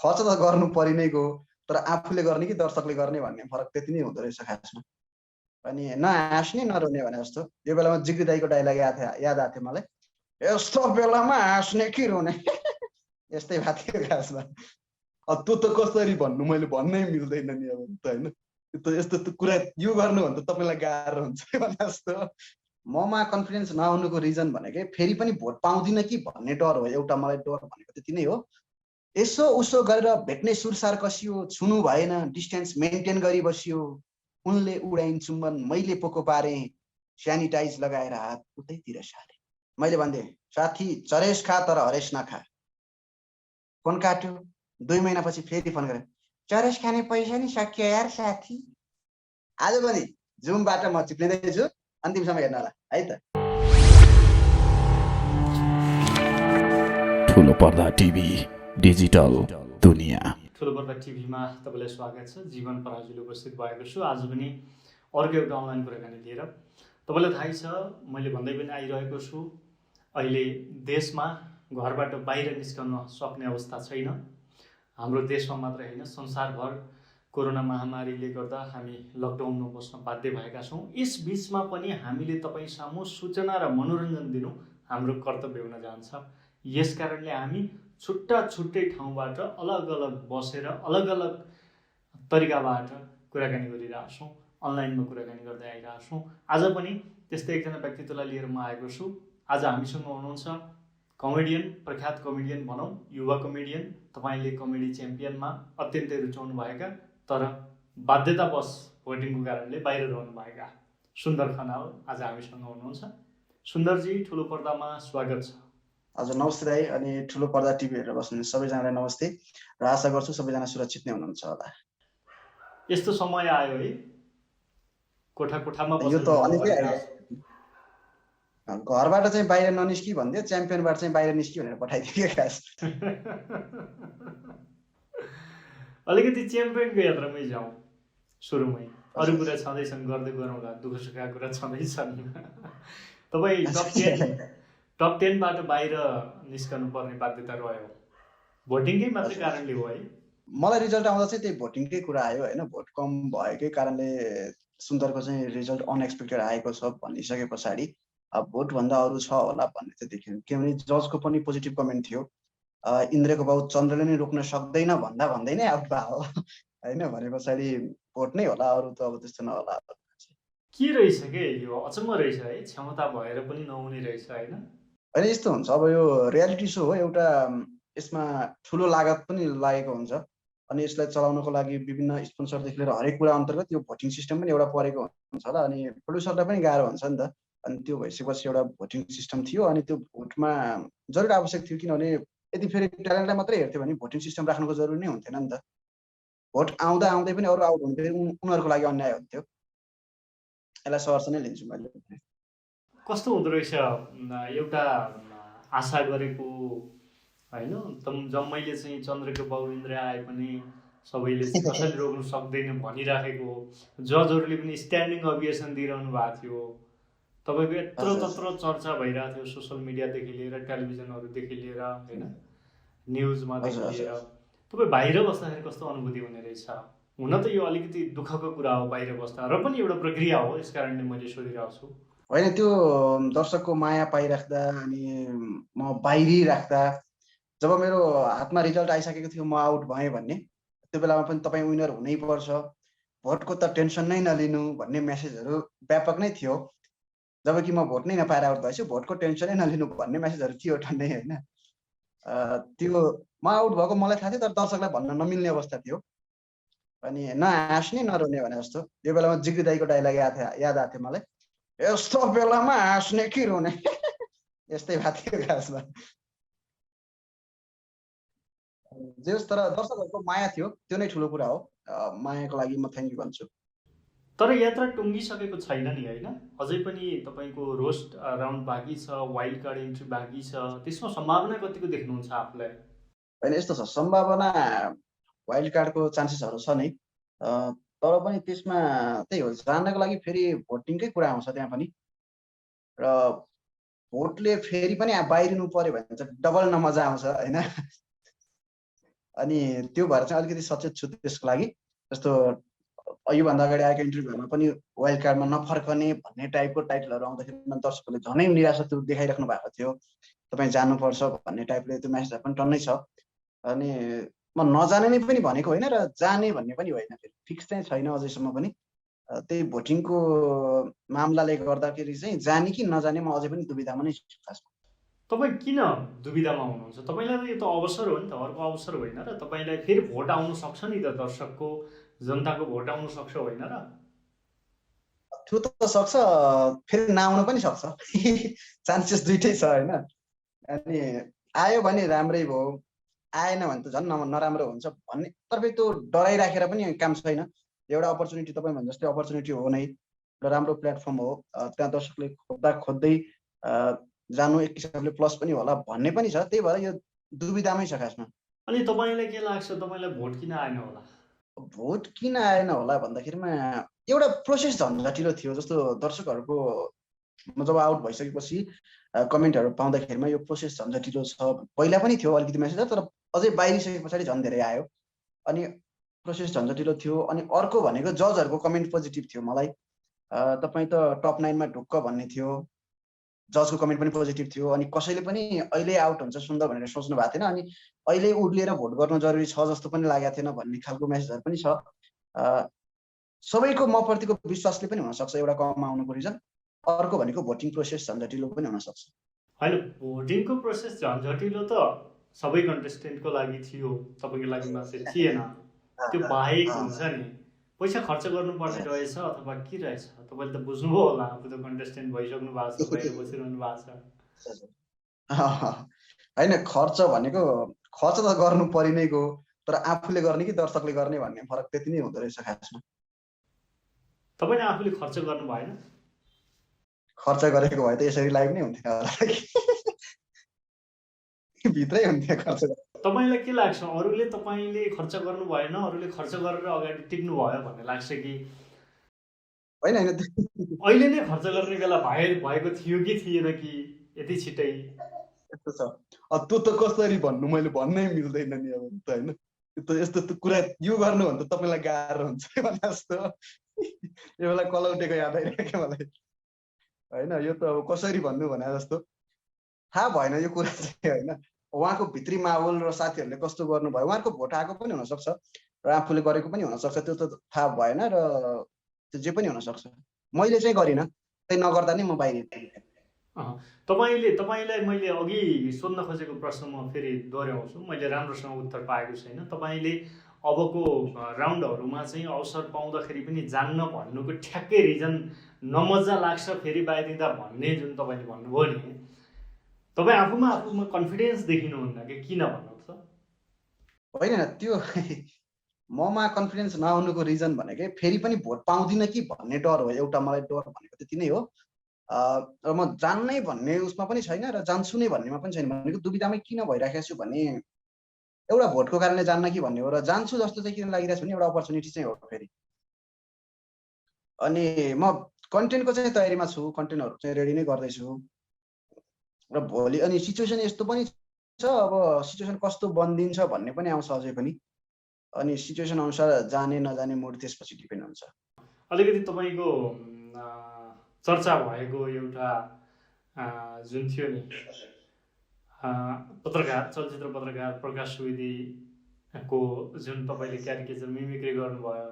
खर्च त गर्नु परि नै गयो, तर आफूले गर्ने कि दर्शकले गर्ने भन्ने फरक त्यति नै हुँदो रहेछ खासमा। अनि नहाँस्ने नरोने भने जस्तो। यो बेलामा जिग्री दाईको डायलग याद आएको थियो मलाई, यस्तो बेलामा हाँस्ने कि रोने यस्तै भएको थियो खासमा। त्यो त कसरी भन्नु, मैले भन्नै मिल्दैन नि अब त होइन। यस्तो कुरा यो गर्नु भने त तपाईँलाई गाह्रो हुन्छ भने जस्तो। ममा कन्फिडेन्स नआउनुको रिजन भनेकै फेरि पनि भोट पाउँदिन कि भन्ने डर हो। एउटा मलाई डर भनेको त्यति नै हो। यसो उसो गरेर भेट्ने सुरसार कसियो, छुनु भएन, डिस्टेन्स मेन्टेन गरी बसियो, उनले उडाइन् चुम्बन, मैले पोको पारे, स्यानिटाइज लगाएर हात उतैतिर सारे। मैले भन्थे साथी चरेस खा तर हरेस नखा। फोन काट्यो, 2 महिनापछि फेरि फोन गरे, चरेस खाने पैसा नि सकियो यार साथी। आज पनि जुमबाट म चिप्लिँदैछु, अन्तिमसम्म हेर्नु होला है त। ठुलो पर्दा टिभी डिजिटल दुनिया। ठुलो पर्दा टिभीमा तपाईँलाई स्वागत छ। जीवन पराजुली उपस्थित भएको छु आज पनि अर्को एउटा अनलाइन कुराकानी लिएर। तपाईँलाई थाहै छ, मैले भन्दै पनि आइरहेको छु, अहिले देशमा घरबाट बाहिर निस्कन सक्ने अवस्था छैन। हाम्रो देशमा मात्र होइन, संसारभर कोरोना महामारीले गर्दा हामी लकडाउनमा बस्न बाध्य भएका छौँ। यस बिचमा पनि हामीले तपाईँ सामु सूचना र मनोरञ्जन दिनु हाम्रो कर्तव्य हुन जान्छ। यस कारणले हामी छुट्टा छुट्टै ठाउँबाट अलग अलग बसेर अलग अलग तरिकाबाट कुराकानी गरिरहेछौँ, अनलाइनमा कुराकानी गर्दै आइरहेछौँ। आज पनि त्यस्तै एकजना व्यक्तित्वलाई लिएर म आएको छु। आज हामीसँग हुनुहुन्छ कमेडियन, प्रख्यात कमेडियन भनौँ, युवा कमेडियन। तपाईँले कमेडी च्याम्पियनमा अत्यन्तै रुचाउनु भएका तर बाध्यतावश भोटिङको कारणले बाहिर रहनुभएका सुन्दर खनाल आज हामीसँग हुनुहुन्छ। सुन्दरजी, ठुलो पर्दामा स्वागत छ। हजुर नमस्ते दाई। अनि ठुलो पर्दा टिभी हेरेर बस्नु सबैजनालाई नमस्ते र आशा गर्छु सबैजना सुरक्षित नै हुनुहुन्छ होला। यस्तो समय आयो है, कोठा कोठामा यो त अनेकै आयो। घरबाट चाहिँ बाहिर ननिस्की भन्दियो, च्याम्पियनबाट चाहिँ बाहिर निस्की भनेर पठाइदियो खास। अलिकति च्याम्पियनको यात्रामै जाउँ सुरुमै। अरू कुरा छँदैछन्, गर्दै गरौँला, दुःख सुखका कुरा छँदैछन्। तपाईँ टप 10बाट बाहिर निस्कनु पर्ने बाध्यता रह्यो, भोटिङकै मात्रै कारणले हो है? मलाई रिजल्ट आउँदा चाहिँ त्यही भोटिङकै कुरा आयो होइन। भोट कम भएकै कारणले सुन्दरको चाहिँ रिजल्ट अनएक्सपेक्टेड आएको छ भनिसके पछाडि अब भोटभन्दा अरू छ होला भन्ने चाहिँ देखियो। किनभने जजको पनि पोजिटिभ कमेन्ट थियो, इन्द्रको बाउ चन्द्रले नै रोक्न सक्दैन भन्दै नै आउट भयो होइन। भने पछाडि भोट नै होला, अरू त अब त्यस्तो नहोला। के रहेछ के यो, अचम्म रहेछ है, क्षमता भएर पनि नहुने रहेछ होइन? होइन यस्तो हुन्छ, अब यो रियालिटी सो हो एउटा, यसमा ठुलो लागत पनि लागेको हुन्छ। अनि यसलाई चलाउनको लागि विभिन्न स्पोन्सरदेखि लिएर हरेक कुरा अन्तर्गत यो भोटिङ सिस्टम पनि एउटा परेको हुन्छ होला। अनि प्रड्युसरलाई पनि गाह्रो हुन्छ नि त। अनि त्यो भइसकेपछि एउटा भोटिङ सिस्टम थियो, अनि त्यो भोटमा जरुर आवश्यक थियो। किनभने यदि फेरि ट्यालेन्टलाई मात्रै हेर्थ्यो भने भोटिङ सिस्टम राख्नुको जरुरी नै हुन्थेन नि त। भोट आउँदा आउँदै पनि अरू आउट हुन्थ्यो, उनीहरूको लागि अन्याय हुन्थ्यो। यसलाई सहर्ष नै लिन्छु मैले। कस्तो हुँदो रहेछ एउटा आशा गरेको होइन, जम्मैले चाहिँ चन्द्रको बाउ इन्द्र आए पनि सबैले कसैले रोक्नु सक्दैन भनिराखेको, जजहरूले पनि स्ट्यान्डिङ अभिएसन दिइरहनु भएको थियो, तपाईँको यत्रो तत्रो चर्चा भइरहेको थियो सोसियल मिडियादेखि लिएर टेलिभिजनहरूदेखि लिएर होइन, न्युजमादेखि लिएर। तपाईँ बाहिर बस्दाखेरि कस्तो अनुभूति हुने रहेछ? हुन त यो अलिकति दुःखको कुरा हो बाहिर बस्दा, र पनि एउटा प्रक्रिया हो, यस कारणले मैले सोधिरहेको छु। होइन, त्यो दर्शकको माया पाइराख्दा अनि म बाहिरिराख्दा जब मेरो हातमा रिजल्ट आइसकेको थियो, म आउट भएँ भन्ने, त्यो बेलामा पनि तपाईँ विनर हुनैपर्छ, भोटको त टेन्सन नै नलिनु भन्ने मेसेजहरू व्यापक नै थियो। जबकि म भोट नै नपाएर आउट भएछु, भोटको टेन्सनै नलिनु भन्ने मेसेजहरू थियो ठन्डै होइन। त्यो म आउट भएको मलाई थाहा थियो, तर दर्शकलाई भन्न नमिल्ने अवस्था थियो। अनि नहाँस्ने नरोने भने जस्तो। यो बेलामा जिग्री दाईको डायलग याद आएको थियो मलाई, यस्तो बेलामा हाँस्ने कि रोने यस्तै भएको थियो खासमा। जे होस्, तर दर्शकहरूको माया थियो, त्यो नै ठुलो कुरा हो। मायाको लागि म थ्याङ्क यू भन्छु। तर यात्रा टुङ्गिसकेको छैन नि होइन? अझै पनि तपाईँको रोस्ट राउन्ड बाँकी छ, वाइल्ड कार्ड इन्ट्री बाँकी छ, त्यसमा सम्भावना कतिको देख्नुहुन्छ आफूलाई? होइन यस्तो छ, सम्भावना वाइल्ड कार्डको चान्सेसहरू छ नै, तर पनि त्यसमा त्यही हो, जान्नको लागि फेरि भोटिङकै कुरा आउँछ त्यहाँ पनि। र भोटले फेरि पनि बाहिरिनु पर्यो भने चाहिँ डबल नमजा आउँछ होइन। अनि त्यो भएर चाहिँ अलिकति सचेत छु त्यसको लागि। जस्तो योभन्दा अगाडि आएको इन्टरभ्यूमा पनि वाइल्ड कार्डमा नफर्कने भन्ने टाइपको टाइटलहरू आउँदाखेरि दर्शकहरूले झनै निराशा त्यो देखाइराख्नु भएको थियो। तपाईँ जानुपर्छ भन्ने टाइपले त्यो म्यासेजहरू पनि टन्नै छ। अनि म नजाने नै पनि भनेको होइन र जाने भन्ने पनि होइन, फेरि फिक्स चाहिँ छैन अझैसम्म पनि। त्यही भोटिङको मामलाले गर्दाखेरि चाहिँ जाने कि नजाने म अझै पनि दुविधामा नै छु खासमा। तपाईँ किन दुविधामा हुनुहुन्छ? तपाईँलाई त यो त अवसर हो नि त, अर्को अवसर होइन र? तपाईँलाई फेरि भोट आउन सक्छ नि त, दर्शकको जनताको भोट आउन सक्छ होइन र? त्यो त सक्छ, फेरि नआउन पनि सक्छ। चान्सेस दुइटै छ होइन। अनि आयो भने राम्रै भयो, आएन भने त झन् नराम्रो हुन्छ भन्ने, तपाईँ त्यो डराइराखेर पनि काम छैन। एउटा अपर्च्युनिटी तपाईँ भने जस्तै अपर्च्युनिटी हो नै, र राम्रो प्लेटफर्म हो, त्यहाँ दर्शकले खोज्दै जानु एक किसिमले प्लस पनि होला भन्ने पनि छ। त्यही भएर यो दुविधामै छ खासमा। अनि तपाईँलाई के लाग्छ, तपाईँलाई भोट किन आएन होला? भोट किन आएन होला भन्दाखेरिमा एउटा प्रोसेस झन्झटिलो थियो। जस्तो दर्शकहरूको म जब आउट भइसकेपछि कमेन्टहरू पाउँदाखेरिमा यो प्रोसेस झन्झटिलो छ, पहिला पनि थियो अलिकति मेसेज, तर अझै बाहिरिसके पछाडि झन् धेरै आयो। अनि प्रोसेस झन्झटिलो थियो। अनि अर्को भनेको जजहरूको कमेन्ट पोजिटिभ थियो। मलाई तपाईँ त टप 9 मा ढुक्क भन्ने थियो, जजको कमेन्ट पनि पोजिटिभ थियो। अनि कसैले पनि अहिले आउट हुन्छ सुन्दर भनेर सोच्नु भएको थिएन, अनि अहिले उर्लिएर भोट गर्नु जरुरी छ जस्तो पनि लागेको थिएन भन्ने खालको मेसेजहरू पनि छ। सबैको म प्रतिको विश्वासले पनि हुनसक्छ एउटा कम आउनुको रिजन। अर्को भनेको भोटिङ प्रोसेस झन्झटिलो पनि हुनसक्छ। होइन, भोटिङको प्रोसेस झन्झटिलो त सबै कन्टेस्टेन्टको लागि थियो, तपाईँको लागि मात्रै थिएन। त्यो बाहेक हुन्छ नि, पैसा खर्च गर्नुपर्ने रहेछ अथवा के रहेछ? तपाईँले त बुझ्नुभयो होला, आफू त कन्टेस्टेन्ट भइसक्नु भएको छ, बाहिर बसिरहनु भएको छ। होइन, खर्च भनेको खर्च त गर्नु परि नै गयो, तर आफूले गर्ने कि दर्शकले गर्ने भन्ने फरक त्यति नै हुँदो रहेछ खासमा। तपाईँले आफूले खर्च गर्नु भएन? खर्च गरेको भए त यसरी लाइभ नै हुन्थ्यो होला, भित्रै हुन्थ्यो खर्च। तपाईँलाई के लाग्छ, अरूले तपाईँले खर्च गर्नु भएन, अरूले खर्च गरेर अगाडि टिक्नु भयो भन्ने लाग्छ कि होइन? अहिले नै खर्च गर्ने बेला भएको थियो कि थिएन कि यति छिटै? यस्तो छ, त्यो त कसरी भन्नु, मैले भन्नै मिल्दैन नि अब त होइन। यस्तो कुरा यो गर्नु भने त तपाईँलाई गाह्रो हुन्छ भने जस्तो यो बेला कलौटेको याद आइरहेको मलाई होइन। यो त अब कसरी भन्नु भने जस्तो थाहा भएन यो कुरा चाहिँ होइन। उहाँको भित्री माहौल र साथीहरूले कस्तो गर्नुभयो, उहाँको भोट आएको पनि हुनसक्छ र आफूले गरेको पनि हुनसक्छ, त्यो त थाहा भएन। र त्यो जे पनि हुनसक्छ। मैले चाहिँ गरिनँ, त्यही नगर्दा नै म बाहिर। तपाईँलाई मैले अघि सोध्न खोजेको प्रश्न म फेरि दोहोऱ्याउँछु, मैले राम्रोसँग उत्तर पाएको छैन। तपाईँले अबको राउन्डहरूमा चाहिँ अवसर पाउँदाखेरि पनि जान्न भन्नुको ठ्याक्कै रिजन नमजा लाग्छ फेरि बाहिरिँदा भन्ने जुन तपाईँले भन्नुभयो नि, तपाईँ आफूमा कन्फिडेन्स देखिनुहुन्न कि किन भन्नुहोस् त? होइन, त्यो ममा कन्फिडेन्स नआउनुको रिजन भनेकै फेरि पनि भोट पाउँदिनँ कि भन्ने डर हो। एउटा मलाई डर भनेको त्यति नै हो। र म जान्नै भन्ने उसमा पनि छैन र जान्छु नै भन्नेमा पनि छैन। भनेको दुविधामै किन भइराखेको छु भने एउटा भोटको कारणले जान्न कि भन्ने हो, र जान्छु जस्तो चाहिँ किन लागिरहेको छ भने एउटा अपर्च्युनिटी चाहिँ हो फेरि। अनि म कन्टेन्टको चाहिँ तयारीमा छु, कन्टेन्टहरू चाहिँ रेडी नै गर्दैछु। र भोलि अनि सिचुएसन यस्तो पनि छ, अब सिचुएसन कस्तो बनिदिन्छ भन्ने पनि आउँछ अझै पनि। अनि सिचुएसन अनुसार जाने नजाने मुड त्यसपछि डिपेन्ड हुन्छ। अलिकति तपाईँको चर्चा भएको एउटा जुन थियो नि पत्रकार, चलचित्र पत्रकार प्रकाश सुवेदीको जुन तपाईँले क्यारिकेचर मिमिक्री गर्नुभयो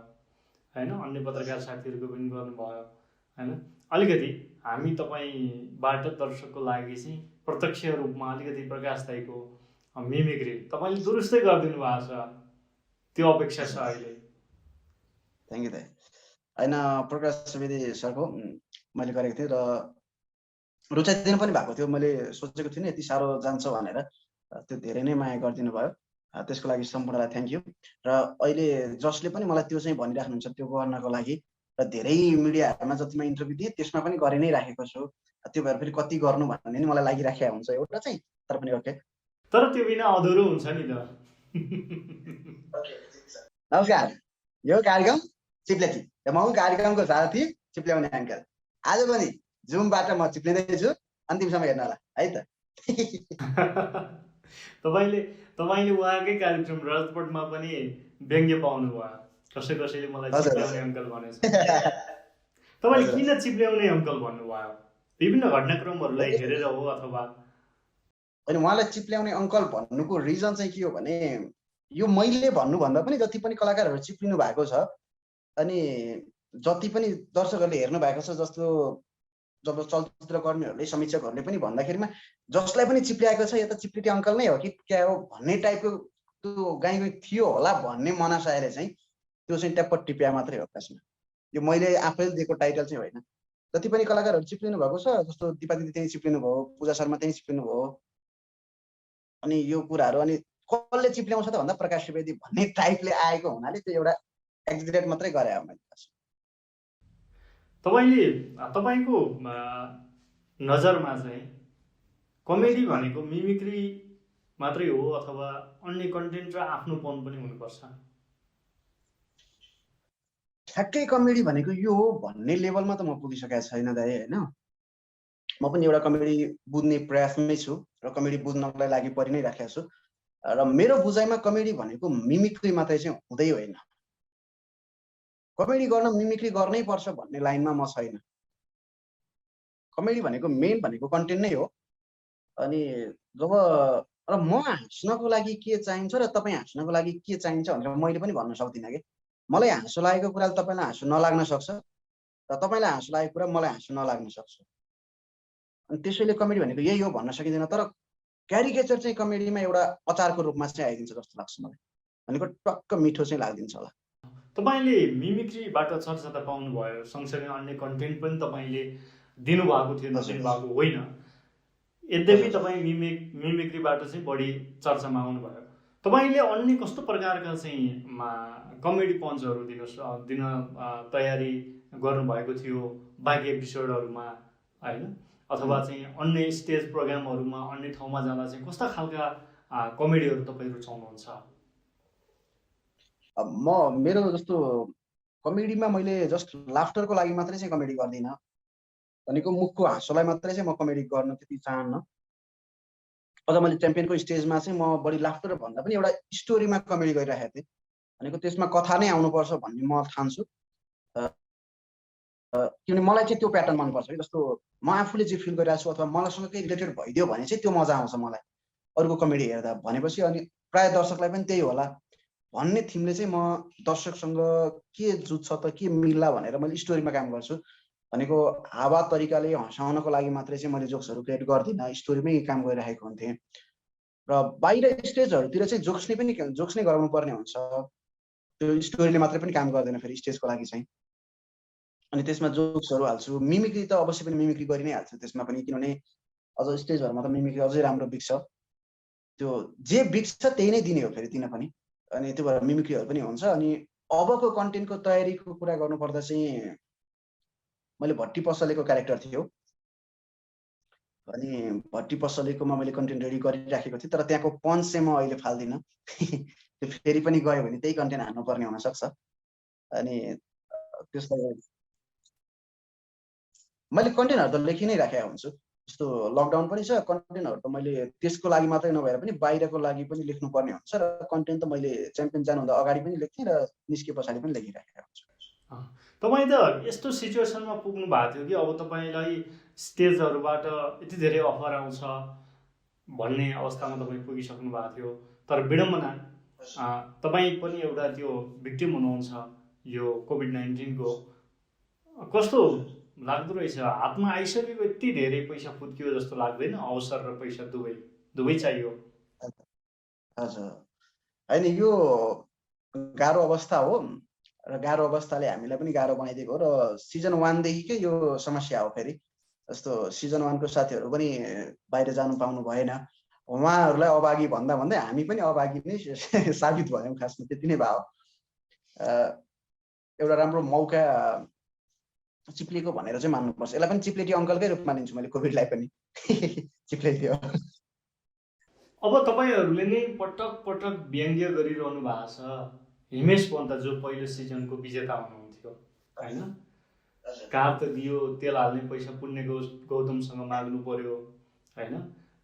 होइन, अन्य पत्रकार साथीहरूको पनि गर्नुभयो होइन, अलिकति हामी तपाईँबाट दर्शकको लागि चाहिँ प्रत्यक्ष रूपमा अलिकति प्रकाश दाईको मिमिक्री तपाईँले दुरुस्तै गरिदिनु भएको छ, त्यो अपेक्षा छ अहिले। थ्याङ्क यू दाइ। होइन, प्रकाश सुवेदी सरको मैले गरेको थिएँ र रुचाइदिनु पनि भएको थियो। मैले सोचेको थिइनँ यति साह्रो जान्छ भनेर, त्यो धेरै नै माया गरिदिनु भयो। त्यसको लागि सम्पूर्णलाई थ्याङ्क यू। र अहिले जसले पनि मलाई त्यो चाहिँ भनिराख्नुहुन्छ त्यो गर्नको लागि, र धेरै मिडियाहरूमा जतिमा इन्टरभ्यू दिएँ त्यसमा पनि गरि नै राखेको छु। त्यो भएर फेरि कति गर्नु भन्ने नि मलाई लागिराखेको हुन्छ एउटा चाहिँ, तर पनि ओके। तर त्यो बिना अधुरो हुन्छ नि त। नमस्कार, यो कार्यक्रम चिप्लेटी, म कार्यक्रमको साथी चिप्ल्याउने अङ्कल। आज पनि जुमबाट म चिप्लिँदैछु, अन्तिमसम्म हेर्नु होला है त। तपाईँले उहाँकै कार्यक्रम रजतपटमा पनि व्यङ्ग्य पाउनु भयो, कसैले मलाई हजुर चिप्ल्याउने अङ्कल भनेछ। तपाईँले हजुर किन चिप्ल्याउने अङ्कल भन्नुभयो? विभिन्न घटनाक्रमहरूलाई हेरेर हो अथवा? अनि उहाँलाई चिप्ल्याउने अङ्कल भन्नुको रिजन चाहिँ के हो भने, यो मैले भन्नुभन्दा पनि जति पनि कलाकारहरू चिप्लिनु भएको छ अनि जति पनि दर्शकहरूले हेर्नु भएको छ, जस्तो जब चलचित्र कर्मीहरूले समीक्षकहरूले पनि भन्दाखेरिमा जसलाई पनि चिप्ल्याएको छ यो त चिप्लिटे अङ्कल नै हो कि क्या हो भन्ने टाइपको त्यो गाई थियो होला भन्ने मनासायले चाहिँ त्यो चाहिँ ट्याप्प टिप्या मात्रै हो खासमा। यो मैले आफैले दिएको टाइटल चाहिँ होइन। जति पनि कलाकारहरू चिप्लिनु भएको छ, जस्तो दिपा दिदी त्यहीँ चिप्लिनु भयो, पूजा शर्मा त्यहीँ चिप्लिनु भयो, अनि यो कुराहरू अनि कसले चिप्ल्याउँछ त भन्दा प्रकाश त्रिवेदी भन्ने टाइपले आएको हुनाले त्यो एउटा एक्जिरेट मात्रै गरे हो मैले। तपाईँको नजरमा चाहिँ कमेडी भनेको मिमिक्री मात्रै हो अथवा अन्य कन्टेन्ट र आफ्नोपन पनि हुनुपर्छ? ठ्याक्कै कमेडी भनेको यो हो भन्ने लेभलमा त म पुगिसकेको छैन दाइ होइन। म पनि एउटा कमेडी बुझ्ने प्रयासमै छु र कमेडी बुझ्नलाई लागि परि नै राखेको छु र मेरो बुझाइमा कमेडी भनेको मिमिक्री मात्रै चाहिँ हुँदै होइन। कमेडी गर्न मिमिक्री गर्नै पर्छ भन्ने लाइनमा म छैन। कमेडी भनेको मेन भनेको कन्टेन्ट नै हो। अनि जब र म हाँस्नको लागि के चाहिन्छ र तपाईँ हाँस्नको लागि के चाहिन्छ भनेर मैले पनि भन्न सक्दिनँ कि मलाई हाँसो लागेको कुराले तपाईँलाई हाँसो नलाग्न सक्छ र तपाईँलाई हाँसो लागेको कुरा मलाई हाँसो नलाग्न सक्छ। अनि त्यसैले कमेडी भनेको यही हो भन्न सकिँदैन। तर क्यारिकेचर चाहिँ कमेडीमा एउटा अचारको रूपमा चाहिँ आइदिन्छ जस्तो लाग्छ मलाई। भनेको टक्क मिठो चाहिँ लाग्दिन्छ होला। तपाईँले मिमिक्रीबाट चर्चा त पाउनुभयो, सँगसँगै अन्य कन्टेन्ट पनि तपाईँले दिनुभएको थियो, नदिनुभएको होइन। यद्यपि तपाईँ मिमिक्रीबाट चाहिँ बढी चर्चामा आउनुभयो। तपाईँले अन्य कस्तो प्रकारका चाहिँ कमेडी पन्चहरू दिन तयारी गर्नुभएको थियो बाँकी एपिसोडहरूमा होइन, अथवा चाहिँ अन्य स्टेज प्रोग्रामहरूमा अन्य ठाउँमा जाँदा चाहिँ कस्ता खालका कमेडीहरू तपाईँ रुचाउनुहुन्छ? मेरो जस्तो कमेडीमा मैले जस्ट लाफ्टरको लागि मात्रै चाहिँ कमेडी गर्दिनँ। भनेको मुखको हाँसोलाई मात्रै चाहिँ म कमेडी गर्न त्यति चाहन्न। अझ मैले च्याम्पियनको स्टेजमा चाहिँ म बढी लाफ्टर भन्दा पनि एउटा स्टोरीमा कमेडी गरिरहेको थिएँ। भनेको त्यसमा कथा नै आउनुपर्छ भन्ने म ठान्छु। किनभने मलाई चाहिँ त्यो प्याटर्न मनपर्छ कि जस्तो म आफूले जे फिल गरिरहेको छु अथवा मलाईसँग केही रिलेटेड भइदियो भने चाहिँ त्यो मजा आउँछ मलाई अरूको कमेडी हेर्दा भनेपछि। अनि प्रायः दर्शकलाई पनि त्यही होला भन्ने थिमले चाहिँ म दर्शकसँग के जुत्छ त के मिल्ला भनेर मैले स्टोरीमा काम गर्छु। भनेको हावा तरिकाले हँसाउनको लागि मात्रै चाहिँ मैले जोक्सहरू क्रिएट गर्दिनँ, स्टोरीमै काम गरिरहेको हुन्थेँ। र बाहिर स्टेजहरूतिर चाहिँ जोक्स नै गराउनु पर्ने हुन्छ। त्यो स्टोरीले मात्रै पनि काम गर्दैन फेरि स्टेजको लागि चाहिँ। अनि त्यसमा जोक्सहरू हाल्छु। मिमिक्री त अवश्य पनि मिमिक्री गरि नै हाल्छु त्यसमा पनि, किनभने अझ स्टेजहरूमा त मिमिक्री अझै राम्रो बिग्छ। त्यो जे बिग्छ त्यही नै दिने हो फेरि तिन पनि। अनि त्यो भएर मिमिक्रीहरू पनि हुन्छ। अनि अबको कन्टेन्टको तयारीको कुरा गर्नुपर्दा चाहिँ मैले भट्टी पसलेको क्यारेक्टर थियो अनि भट्टी पसलेकोमा मैले कन्टेन्ट रेडी गरिराखेको थिएँ। तर त्यहाँको पन्च चाहिँ म अहिले फाल्दिनँ। त्यो फेरि पनि गयो भने त्यही कन्टेन्ट हाल्नुपर्ने हुनसक्छ। अनि त्यसलाई मैले कन्टेन्टहरू त लेखि नै राखेको हुन्छु। जस्तो लकडाउन पनि छ, कन्टेन्टहरू त मैले त्यसको लागि मात्रै नभएर पनि बाहिरको लागि पनि लेख्नुपर्ने हुन्छ र कन्टेन्ट त मैले च्याम्पियन जानुभन्दा अगाडि पनि लेख्थेँ र निस्के पछाडि पनि लेखिराखेको हुन्छु। तपाईँ त यस्तो सिचुएसनमा पुग्नु भएको थियो कि अब तपाईँलाई स्टेजहरूबाट यति धेरै अफर आउँछ भन्ने अवस्थामा तपाईँ पुगिसक्नु भएको थियो। तर विडम्बना तपाईँ पनि एउटा त्यो भिक्टिम हुनुहुन्छ यो कोभिड-19को। कस्तो लाग्दो रहेछ? हातमा आइसकेको यति धेरै पैसा फुत्कियो जस्तो लाग्दैन? अवसर र पैसा दुवै चाहियो। हजुर होइन, यो गाह्रो अवस्था हो र गाह्रो अवस्थाले हामीलाई पनि गाह्रो बनाइदिएको हो। र सिजन 1 देखिकै यो समस्या हो। फेरि जस्तो सिजन 1 को साथीहरू पनि बाहिर जानु पाउनु भएन। उहाँहरूलाई अभागी भन्दा भन्दै हामी पनि अभागी नै साबित भयौँ खासमा। त्यति नै भयो। एउटा राम्रो मौका चिप्लेको भनेर चाहिँ मान्नुपर्छ। यसलाई पनि चिप्लेटी अङ्कलकै रूपमा लिन्छु मैले, कोभिडलाई पनि चिप्लेटी हो। अब तपाईँहरूले नै पटक पटक व्यङ्ग्य गरिरहनु भएको छ। हिमेश पन्त जो पहिलो सिजनको विजेता हुनुहुन्थ्यो होइन, कार त दियो, तेल हाल्ने पैसा पुण्य गौतमसँग माग्नु पर्यो होइन,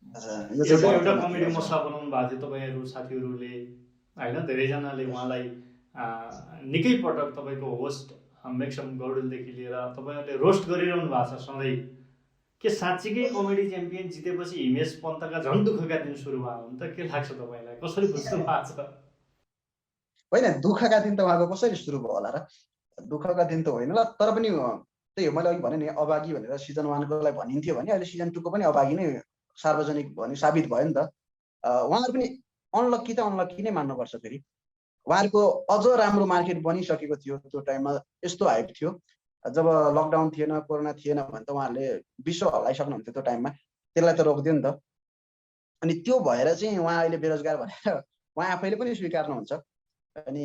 यो चाहिँ एउटा भरत एउटा र कमेडी माथि मसला बनाउनु भएको थियो तपाईँहरू साथीहरूले होइन, धेरैजनाले उहाँलाई निकै पटक तपाईँको होस्ट मेक्सम गौडेलदेखि लिएर तपाईँहरूले रोस्ट गरिरहनु भएको छ सधैँ। के साँच्चीकै कमेडी च्याम्पियन जितेपछि हिमेश पन्तका झन् दुःखका दिन सुरु भयो भने त के लाग्छ तपाईँलाई, कसरी बुझ्नु भएको छ? होइन, दुःखका दिन त उहाँको कसरी सुरु भयो होला र? दुःखका दिन त होइन ल, तर पनि त्यही हो, मैले अघि भने नि अभागी भनेर सिजन 1 कोलाई भनिन्थ्यो भने अहिले सिजन 2 को पनि अभागी नै सार्वजनिक भने साबित भयो नि त। उहाँहरू पनि अनलक्की त अनलक्की नै मान्नुपर्छ। फेरि उहाँहरूको अझ राम्रो मार्केट बनिसकेको थियो त्यो टाइममा, यस्तो हाइप थियो। जब लकडाउन थिएन, कोरोना थिएन भने त उहाँहरूले विश्व हल्लाइसक्नुहुन्थ्यो त्यो टाइममा, त्यसलाई त रोक्दियो नि त। अनि त्यो भएर चाहिँ उहाँ अहिले बेरोजगार भनेर उहाँ आफैले पनि स्वीकार्नुहुन्छ। अनि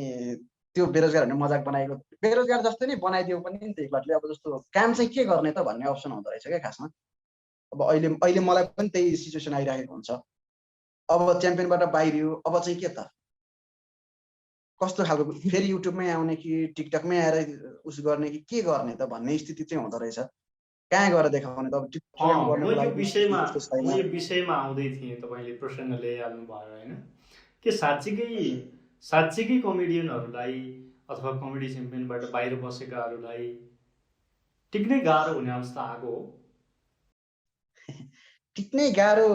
त्यो बेरोजगार भन्ने मजाक बनाएको, बेरोजगार जस्तै नै बनाइदियो पनि नि त एकलटले। अब जस्तो काम चाहिँ के गर्ने त भन्ने अप्सन हुँदो रहेछ क्या खासमा। अब अहिले अहिले मलाई पनि त्यही सिचुएसन आइरहेको हुन्छ। अब च्याम्पियनबाट बाहिरियो, अब चाहिँ के त, कस्तो खालको फेरि युट्युबमै आउने कि टिकटकमै आएर उस गर्ने कि के गर्ने त भन्ने स्थिति चाहिँ हुँदो रहेछ। कहाँ गएर देखाउने त? अब ट्रेन्ड म गर्नुको यो लागि विषयमा त्यस्तो छैन। म यो विषयमा आउँदै थिएँ, तपाईँले प्रसङ्ग ल्याइहाल्नु भयो होइन। के साँच्चीकै कमेडियनहरूलाई अथवा कमेडी च्याम्पियनबाट बाहिर बसेकाहरूलाई टिक्नै गाह्रो हुने अवस्था आएको हो? टिक्नै गाह्रो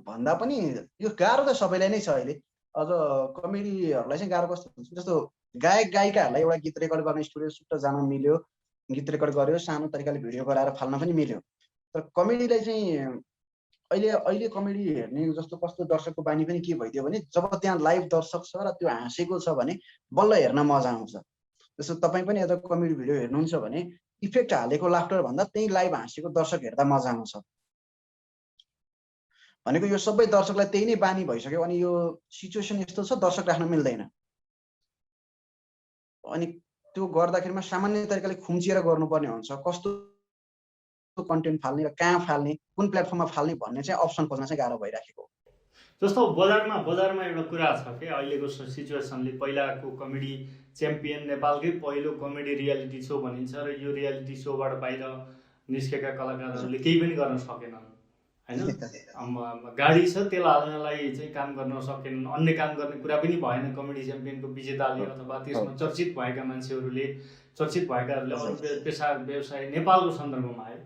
भन्दा पनि यो गाह्रो त सबैलाई नै छ अहिले। अझ कमेडीहरूलाई चाहिँ गाह्रो कस्तो हुन्छ, जस्तो गायक गायिकाहरूलाई एउटा गीत रेकर्ड गर्ने स्टुडियो सुट्ट जान मिल्यो, गीत रेकर्ड गर्यो, सानो तरिकाले भिडियो गराएर फाल्न पनि मिल्यो। तर कमेडीलाई चाहिँ अहिले कमेडी हेर्ने जस्तो कस्तो दर्शकको बानी पनि के भइदियो भने, जब त्यहाँ लाइभ दर्शक छ र त्यो हाँसेको छ भने बल्ल हेर्न मजा आउँछ। जस्तो तपाईँ पनि यता कमेडी भिडियो हेर्नुहुन्छ भने इफेक्ट हालेको लाफ्टर भन्दा त्यही लाइभ हाँसेको दर्शक हेर्दा मजा आउँछ। भनेको यो सबै दर्शकलाई त्यही नै बानी भइसक्यो। अनि यो सिचुएसन यस्तो छ, दर्शक राख्न मिल्दैन। अनि त्यो गर्दाखेरिमा सामान्य तरिकाले खुम्चिएर गर्नुपर्ने हुन्छ। कस्तो कन्टेन्ट फाल्ने र कहाँ फाल्ने, कुन प्लेटफर्ममा फाल्ने भन्ने चाहिँ अप्सन खोज्न चाहिँ गाह्रो भइराखेको। जस्तो बजारमा एउटा कुरा छ कि अहिलेको सिचुएसनले, पहिलाको कमेडी च्याम्पियन नेपालकै पहिलो कमेडी रियालिटी सो भनिन्छ र यो रियालिटी सोबाट बाहिर निस्केका कलाकारहरूले केही पनि गर्न सकेनन् होइन। गाडी छ तेल हाल्नलाई चाहिँ काम गर्न सकेनन्, अन्य काम गर्ने कुरा पनि भएन। कमेडी च्याम्पियनको विजेताले अथवा त्यसमा चर्चित भएकाहरूले अरू पेसा व्यवसाय नेपालको सन्दर्भमा आए,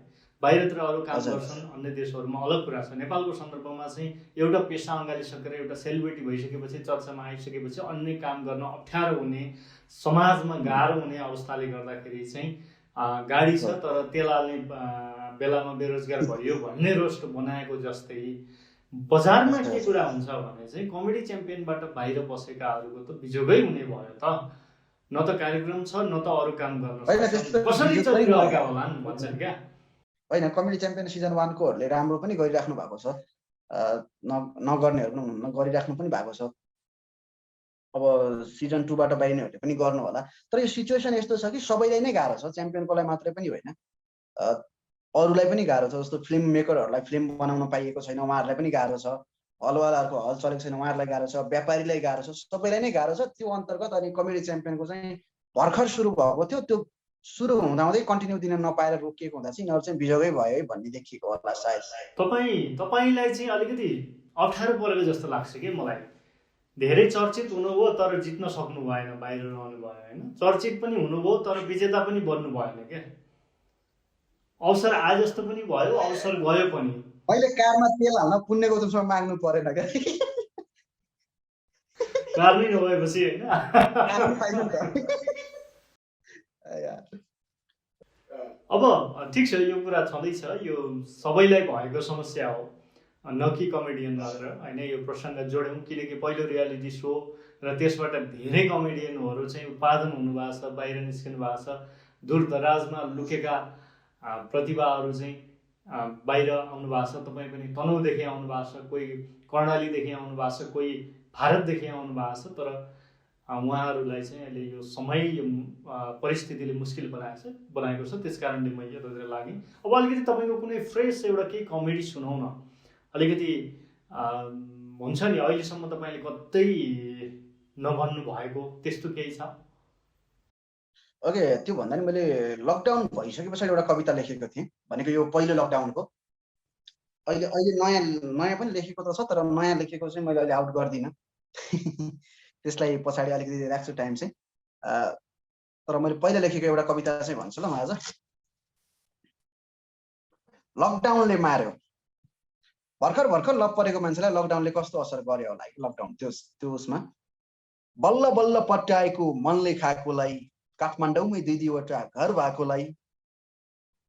बाहिरतिर अरू काम गर्छन् अन्य देशहरूमा अलग कुरा छ। नेपालको सन्दर्भमा चाहिँ एउटा पेसा अँगालिसकेर एउटा सेलिब्रिटी भइसकेपछि, चर्चामा आइसकेपछि अन्य काम गर्न अप्ठ्यारो हुने, समाजमा गाह्रो हुने अवस्थाले गर्दाखेरि चाहिँ गाडी छ तर तेल हाल्ने बेलामा बेरोजगार भयो भन्ने रोस्ट बनाएको जस्तै बजारमा के कुरा हुन्छ भने चाहिँ कमेडी च्याम्पियनबाट बाहिर बसेकाहरूको त बिजोगै हुने भयो त। न त कार्यक्रम छ न त अरू काम गर्न कसरी चलिरहेका होलान् भन्छन् क्या। होइन, कमेडी च्याम्पियन सिजन 1 कोहरूले राम्रो पनि गरिराख्नु भएको छ, नगर्नेहरू पनि हुनुहुन्न, गरिराख्नु पनि भएको छ। अब सिजन 2बाट बाहिरिनेहरूले पनि गर्नु होला। तर यो सिचुएसन यस्तो छ कि सबैलाई नै गाह्रो छ, च्याम्पियनकोलाई मात्रै पनि होइन, अरूलाई पनि गाह्रो छ। जस्तो फिल्म मेकरहरूलाई फिल्म बनाउन पाइएको छैन, उहाँहरूलाई पनि गाह्रो छ। हलवालाहरूको हल चलेको छैन, उहाँहरूलाई गाह्रो छ। व्यापारीलाई गाह्रो छ, सबैलाई नै गाह्रो छ। त्यो अन्तर्गत अनि कमेडी च्याम्पियनको चाहिँ भर्खर सुरु भएको थियो, त्यो सुरु हुँदाहुँदै कन्टिन्यू दिन नपाएर रोकिएको हुँदा चाहिँ यिनीहरू चाहिँ बिजोगै भयो है भन्ने देखिएको होला सायद। तपाईँलाई चाहिँ अलिकति अप्ठ्यारो परेको जस्तो लाग्छ कि मलाई। धेरै चर्चित हुनुभयो तर जित्न सक्नु भएन, बाहिर रहनु भयो होइन। चर्चित पनि हुनुभयो तर विजेता पनि बन्नु भएन क्या। अवसर आए जस्तो पनि भयो, अवसर गयो पनि। अहिले कारमा तेल हाल्न पुण्य गौतमसँग माग्नु परेन क्या, कार नै नभएपछि होइन। अब ठिक छ, यो कुरा छँदैछ, यो सबैलाई भएको समस्या हो, न कि कमेडियन भनेर होइन। यो प्रसङ्ग जोड्यौँ किनकि पहिलो रियालिटी सो र त्यसबाट धेरै कमेडियनहरू चाहिँ उत्पादन हुनुभएको छ, बाहिर निस्किनु भएको छ। दूरदराजमा लुकेका प्रतिभाहरू चाहिँ बाहिर आउनु भएको छ। तपाईँ पनि तनहुँदेखि आउनु भएको छ, कोही कर्णालीदेखि आउनु भएको छ, कोही भारतदेखि आउनु भएको छ। तर उहाँहरूलाई चाहिँ अहिले यो समय, यो परिस्थितिले मुस्किल बनाएको छ। त्यस कारणले म यतातिर लागेँ। अब अलिकति तपाईँको कुनै फ्रेस एउटा केही कमेडी सुनाउन, अलिकति हुन्छ नि अहिलेसम्म तपाईँले कतै नभन्नु भएको त्यस्तो केही छ? ओके, त्यो भन्दा नि मैले लकडाउन भइसके पछाडि एउटा कविता लेखेको थिएँ, भनेको यो पहिलो लकडाउनको। अहिले अहिले नयाँ नयाँ पनि लेखेको त छ, तर नयाँ लेखेको चाहिँ मैले अहिले आउट गर्दिनँ। त्यसलाई पछाडि अलिकति राख्छु टाइम चाहिँ। तर मैले पहिला लेखेको एउटा कविता चाहिँ भन्छु ल म आज। लकडाउनले मार्यो। भर्खर भर्खर लप परेको मान्छेलाई लकडाउनले कस्तो असर गर्यो होला लकडाउन त्यो उसमा। बल्ल बल्ल पट्याएको मनले खाएकोलाई, काठमाडौँमै 2-2वटा घर भएकोलाई।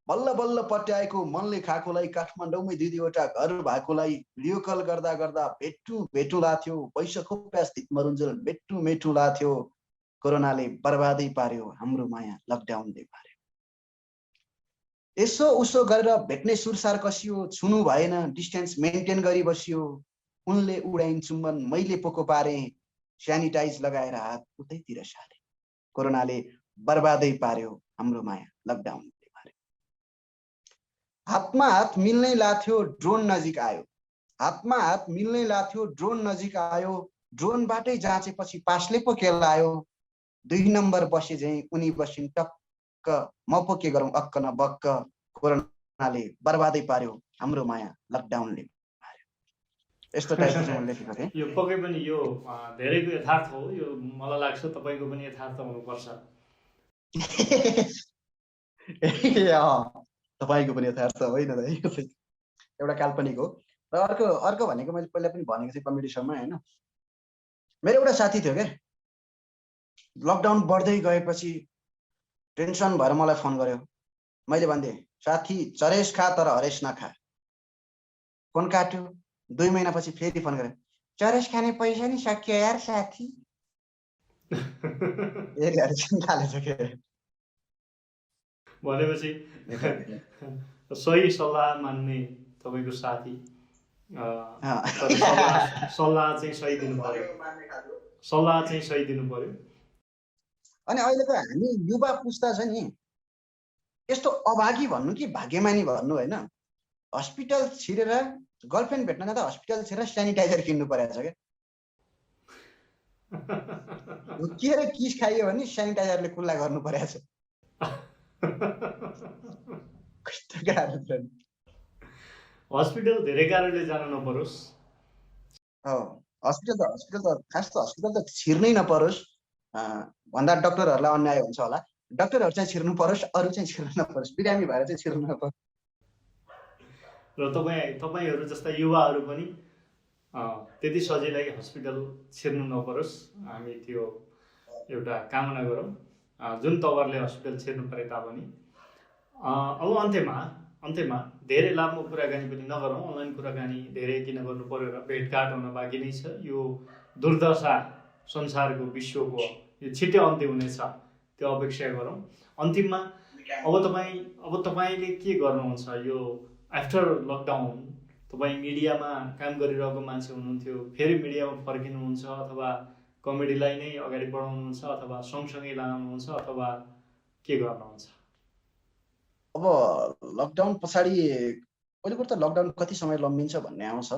बल्ल बल्ल पट्याएको मनले खाएकोलाई, काठमाडौँमै 2-2वटा घर भएकोलाई। भिडियो कल गर्दा गर्दा भेटु लाथ्यो, पैसा खोप्या स्थित मरुन्जेल मेटु लाथ्यो। कोरोनाले बर्बादै पार्यो हाम्रो माया, लकडाउनले पार्यो। यसो उसो गरेर भेट्ने सुरसार कसियो, छुनु भएन, डिस्टेन्स मेन्टेन गरी बसियो। उनले उडाइन् चुम्बन, मैले पोको पारे, स्यानिटाइज लगाएर हात उतैतिर सारे। कोरोनाले बर्बादै पार्यो हाम्रो माया, लकडाउनले पार्यो। हातमा हात मिल्नै लाथ्यो, ड्रोन नजिक आयो। हातमा हात मिल्नै लाथ्यो, ड्रोन नजिक आयो। ड्रोनबाटै जाँचेपछि पासले पो केलायो। 2 नम्बर बसे झैँ उनी बसिन् टक्क, म पो के गरौँ अक्क न बक्क। कोरोनाले बर्बादै पार्यो हाम्रो माया, लकडाउनले पार्यो। यस्तो टाइपको चाहिँ मैले लेखेको थिएँ। यो पक्कै पनि यो धेरैको यथार्थ हो। यो मलाई लाग्छ तपाईँको पनि यथार्थ हुनुपर्छ। तपाईँको पनि यथार्थ होइन दाइ, एउटा काल्पनिक हो। र अर्को भनेको मैले पहिला पनि भनेको थिएँ कमेडी शोमा होइन। मेरो एउटा साथी थियो क्या, लकडाउन बढ्दै गएपछि टेन्सन भएर मलाई फोन गर्यो। मैले भन्दै साथी चरेस खा तर हरेस नखा। फोन काट्यो, 2 महिनापछि फेरि फोन गर्यो, चरेस खाने पैसा नि सक्यो यार साथी। भनेपछि सही सल्लाह मान्ने तपाईँको साथी, सल्लाह चाहिँ सही दिनु पर्यो, सल्लाह चाहिँ सही दिनु पर्यो। अनि अहिलेको हामी युवा पुस्ता छ नि, यस्तो अभागी भन्नु कि भाग्यमानी भन्नु होइन, हस्पिटल छिरेर गर्लफ्रेन्ड भेट्न जाँदा हस्पिटल छिरेर स्यानिटाइजर किन्नु परेको छ क्या। के किस खाइयो भने स्यानिटाइजरले कुल्ला गर्नु परेको छ। कस्तो गाह्रो छ। हस्पिटल धेरै कारणले जान नपरोस्। हस्पिटल त खास त हस्पिटल त छिर्नै नपरोस् भन्दा डक्टरहरूलाई अन्याय हुन्छ होला। डक्टरहरू चाहिँ छिर्नु परोस्, अरू चाहिँ छिर्नु नपरोस्, बिरामी भएर चाहिँ छिर्नु नपरोस्। र तपाईँहरू जस्ता युवाहरू पनि त्यति सजिलै हस्पिटल छिर्नु नपरोस्, हामी त्यो एउटा कामना गरौँ, जुन तवरले हस्पिटल छिर्नु परे तापनि। अब अन्त्यमा धेरै लामो कुराकानी पनि नगरौँ। अनलाइन कुराकानी धेरै किन गर्नु पर्यो र भेटघाट हुन बाँकी नै छ। यो दुर्दशा संसारको, विश्वको यो छिट्टै अन्त्य हुनेछ, त्यो अपेक्षा गरौँ। अन्तिममा अब तपाईँले के गर्नुहुन्छ यो आफ्टर लकडाउन? तपाईँ मिडियामा काम गरिरहेको मान्छे हुनुहुन्थ्यो, फेरि मिडियामा फर्किनुहुन्छ, अथवा कमेडीलाई नै अगाडि बढाउनुहुन्छ, अथवा सँगसँगै लानुहुन्छ, अथवा के गर्नुहुन्छ? अब लकडाउन पछाडि पहिलो कुरो त लकडाउन कति समय लम्बिन्छ भन्ने आउँछ,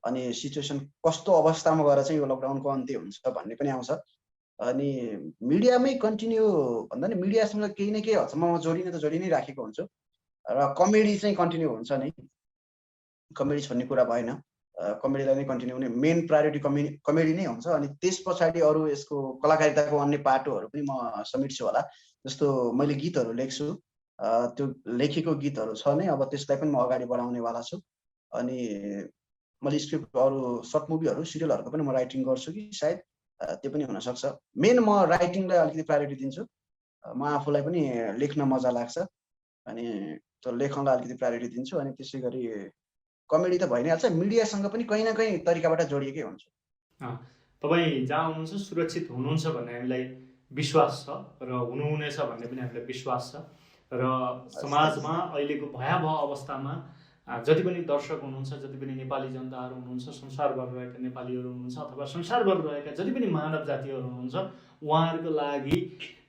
अनि सिचुएसन कस्तो अवस्थामा गएर चाहिँ यो लकडाउनको अन्त्य हुन्छ भन्ने पनि आउँछ। अनि मिडियामै कन्टिन्यू भन्दा नि मिडियासँग केही न केही हदसम्म जोडी नै राखेको हुन्छु, र कमेडी चाहिँ कन्टिन्यू हुन्छ नै, कमेडी छोड्ने कुरा भएन। कमेडीलाई नै कन्टिन्यू हुने, मेन प्रायोरिटी कमेडी नै हुन्छ। अनि त्यस पछाडि अरू यसको कलाकारिताको अन्य पाटोहरू पनि म समेट्छु होला। जस्तो मैले गीतहरू लेख्छु, त्यो लेखेको गीतहरू छ नै, अब त्यसलाई पनि म अगाडि बढाउनेवाला छु। अनि मैले स्क्रिप्ट अरू सर्ट मुभीहरू सिरियलहरूको पनि म राइटिङ गर्छु कि सायद त्यो पनि हुनसक्छ। मेन म राइटिङलाई अलिकति प्रायोरिटी दिन्छु। म आफूलाई पनि लेख्न मजा लाग्छ, अनि त्यो लेखनलाई अलिकति प्रायोरिटी दिन्छु। अनि त्यसै गरी कमेडी त भइ नै हाल्छ, मिडियासँग पनि कहीँ न कहीँ तरिकाबाट जोडिएकै हुन्छ। तपाईँ जहाँ हुनुहुन्छ सुरक्षित हुनुहुन्छ भन्ने हामीलाई विश्वास छ, र हुनुहुनेछ भन्ने पनि हामीलाई विश्वास छ। र समाजमा अहिलेको भयावह अवस्थामा जति पनि दर्शक हुनुहुन्छ, जति पनि नेपाली जनताहरू हुनुहुन्छ, संसारभर रहेका नेपालीहरू हुनुहुन्छ, अथवा संसारभर रहेका जति पनि मानव जातिहरू हुनुहुन्छ, उहाँहरूको लागि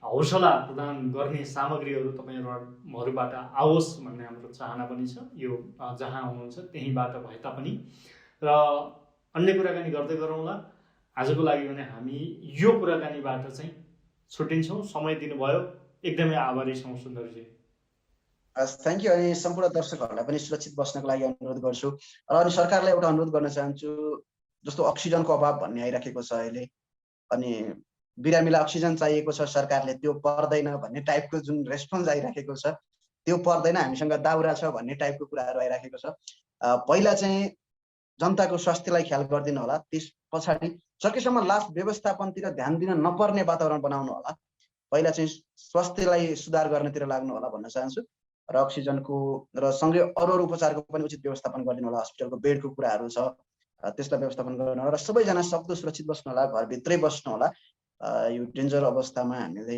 हौसला प्रदान गर्ने सामग्रीहरू तपाईँहरूबाट आओस् भन्ने हाम्रो चाहना पनि छ। यो जहाँ हुनुहुन्छ त्यहीँबाट भए तापनि। र अन्य कुराकानी गर्दै गरौँला। आजको लागि भने हामी यो कुराकानीबाट चाहिँ छुट्टिन्छौँ। समय दिनुभयो, एकदमै आभारी छौँ सुन्दरजी। हस्, थ्याङ्क यू। अनि सम्पूर्ण दर्शकहरूलाई पनि सुरक्षित बस्नको लागि अनुरोध गर्छु र अनि सरकारलाई एउटा अनुरोध गर्न चाहन्छु, जस्तो अक्सिजनको अभाव भन्ने आइराखेको छ अहिले, अनि बिरामीलाई अक्सिजन चाहिएको छ, सरकारले त्यो पर्दैन भन्ने टाइपको जुन रेस्पोन्स आइराखेको छ, त्यो पर्दैन, हामीसँग दाउरा छ भन्ने टाइपको कुराहरू आइराखेको छ। पहिला चाहिँ जनताको स्वास्थ्यलाई ख्याल गरिदिनु होला, त्यस पछाडि सकेसम्म लास्ट व्यवस्थापनतिर ध्यान दिन नपर्ने वातावरण बनाउनु होला। पहिला चाहिँ स्वास्थ्यलाई सुधार गर्नेतिर लाग्नु होला भन्न चाहन्छु र अक्सिजनको र सँगै अरू उपचारको पनि उचित व्यवस्थापन गरिदिनु होला। हस्पिटलको बेडको कुराहरू छ, त्यसलाई व्यवस्थापन गर्नु होला र सबैजना सक्दो सुरक्षित बस्नु होला, घरभित्रै बस्नु होला। यो डेन्जर अवस्थामा हामीले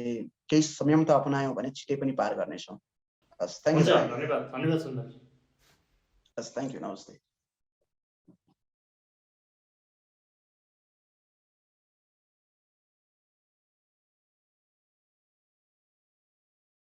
केही संयमता अपनायौँ भने छिटै पनि पार गर्नेछौँ। हस्, थ्याङ्क यू। हुन्छ, धन्यवाद सुन्दर। हस्, थ्याङ्क यू, नमस्ते।